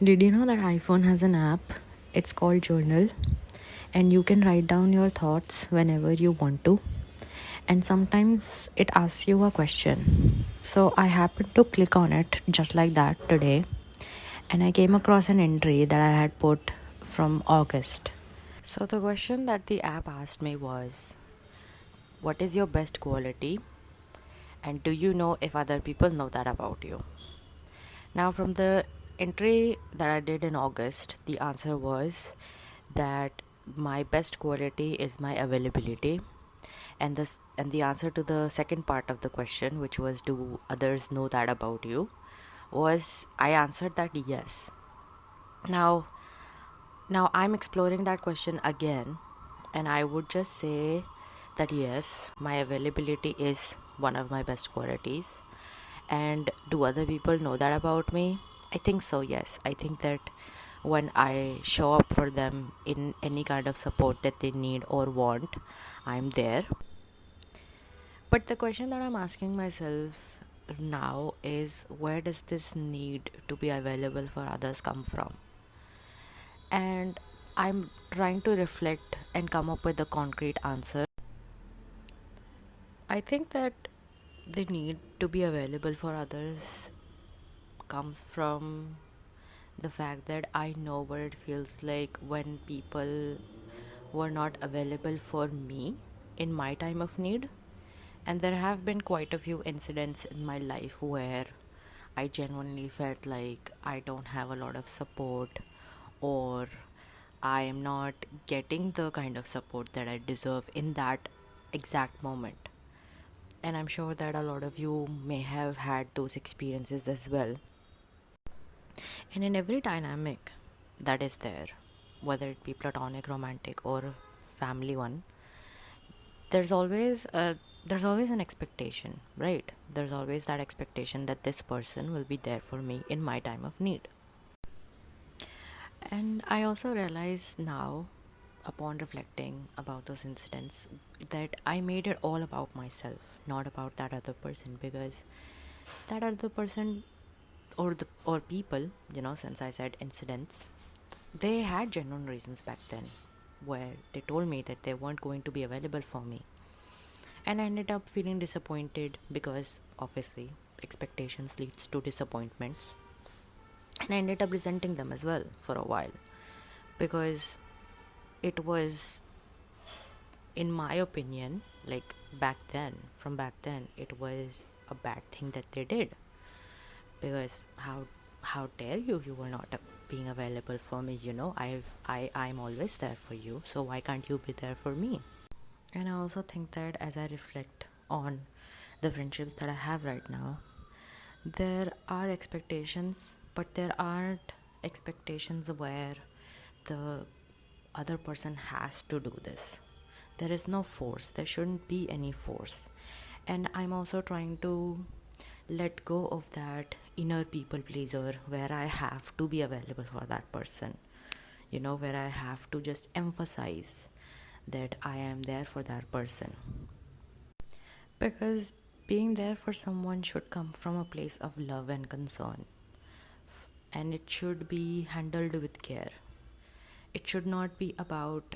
Did you know that iPhone has an app? It's called Journal, and you can write down your thoughts whenever you want to. And sometimes it asks you a question. So I happened to click on it just like that today, and I came across an entry that I had put from August. So the question that the app asked me was, what is your best quality? And do you know if other people know that about you? Now, from the entry that I did in August, the answer was that my best quality is my availability. And the answer to the second part of the question, which was, do others know that about you, was I answered that yes. Now, now I'm exploring that question again, and I would just say that yes, my availability is one of my best qualities. And do other people know that about me? I think so, yes. I think that when I show up for them in any kind of support that they need or want, I'm there. But the question that I'm asking myself now is, where does this need to be available for others come from? And I'm trying to reflect and come up with a concrete answer. I think that the need to be available for others comes from the fact that I know what it feels like when people were not available for me in my time of need. And there have been quite a few incidents in my life where I genuinely felt like I don't have a lot of support, or I am not getting the kind of support that I deserve in that exact moment. And I'm sure that a lot of you may have had those experiences as well. And in every dynamic that is there, whether it be platonic, romantic, or family one, there's always a there's always an expectation, right? There's always that expectation that this person will be there for me in my time of need. And I also realize now, upon reflecting about those incidents, that I made it all about myself, not about that other person, because that other person or people, since I said incidents, they had genuine reasons back then where they told me that they weren't going to be available for me. And I ended up feeling disappointed because obviously expectations leads to disappointments. And I ended up resenting them as well for a while because it was, in my opinion, like back then, it was a bad thing that they did. Because how dare you were not being available for me, I'm always there for you, so why can't you be there for me? And I also think that as I reflect on the friendships that I have right now, there are expectations, but there aren't expectations where the other person has to do this. There is no force, there shouldn't be any force. And I'm also trying to let go of that inner people pleaser where I have to be available for that person, where I have to just emphasize that I am there for that person. Because being there for someone should come from a place of love and concern, and it should be handled with care. It should not be about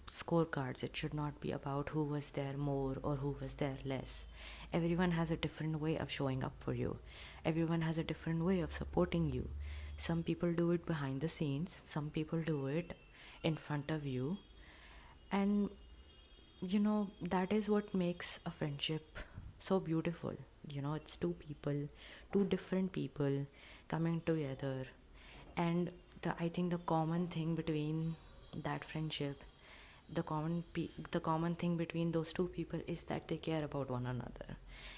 scorecards, it should not be about who was there more or who was there less. Everyone has a different way of showing up for you, everyone has a different way of supporting you. Some people do it behind the scenes, some people do it in front of you. And that is what makes a friendship so beautiful. It's two people, two different people coming together. And I think the common thing between that friendship, the common thing between those two people is that they care about one another.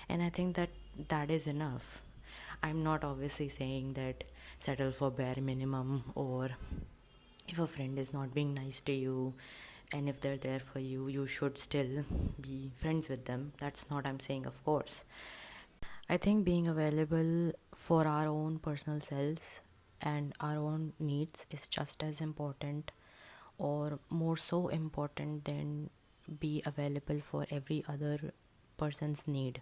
And I think that that is enough. I'm not obviously saying that settle for bare minimum, or if a friend is not being nice to you and if they're there for you, you should still be friends with them. That's not I'm saying, of course. I think being available for our own personal selves and our own needs is just as important, or more so important, than be available for every other person's need.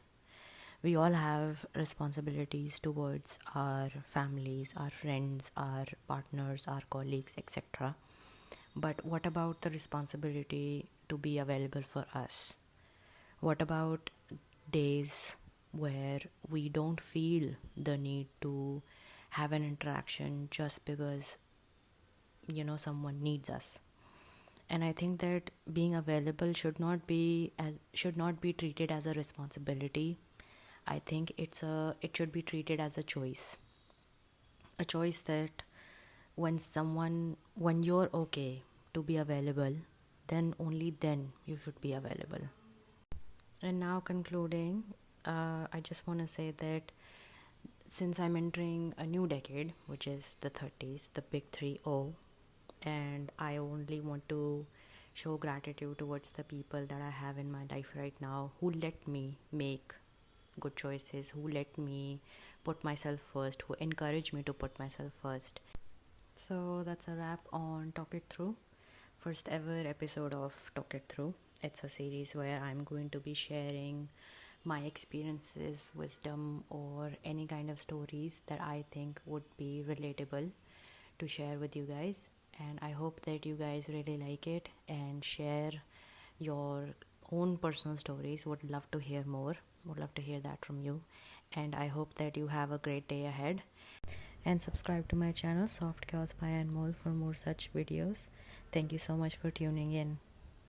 We all have responsibilities towards our families, our friends, our partners, our colleagues, etc. But what about the responsibility to be available for us? What about days where we don't feel the need to have an interaction just because someone needs us? And I think that being available should not be treated as a responsibility. I think it should be treated as a choice that when you're okay to be available, then only then you should be available. And now concluding, I just want to say that since I'm entering a new decade, which is the 30s, the big 3-0, and I only want to show gratitude towards the people that I have in my life right now who let me make good choices, who let me put myself first, who encourage me to put myself first. So that's a wrap on Talk It Through, first ever episode of Talk It Through. It's a series where I'm going to be sharing my experiences, wisdom, or any kind of stories that I think would be relatable to share with you guys. And I hope that you guys really like it and share your own personal stories. Would love to hear more, would love to hear that from you. And I hope that you have a great day ahead. And subscribe to my channel Soft Chaos by Anmol for more such videos. Thank you so much for tuning in.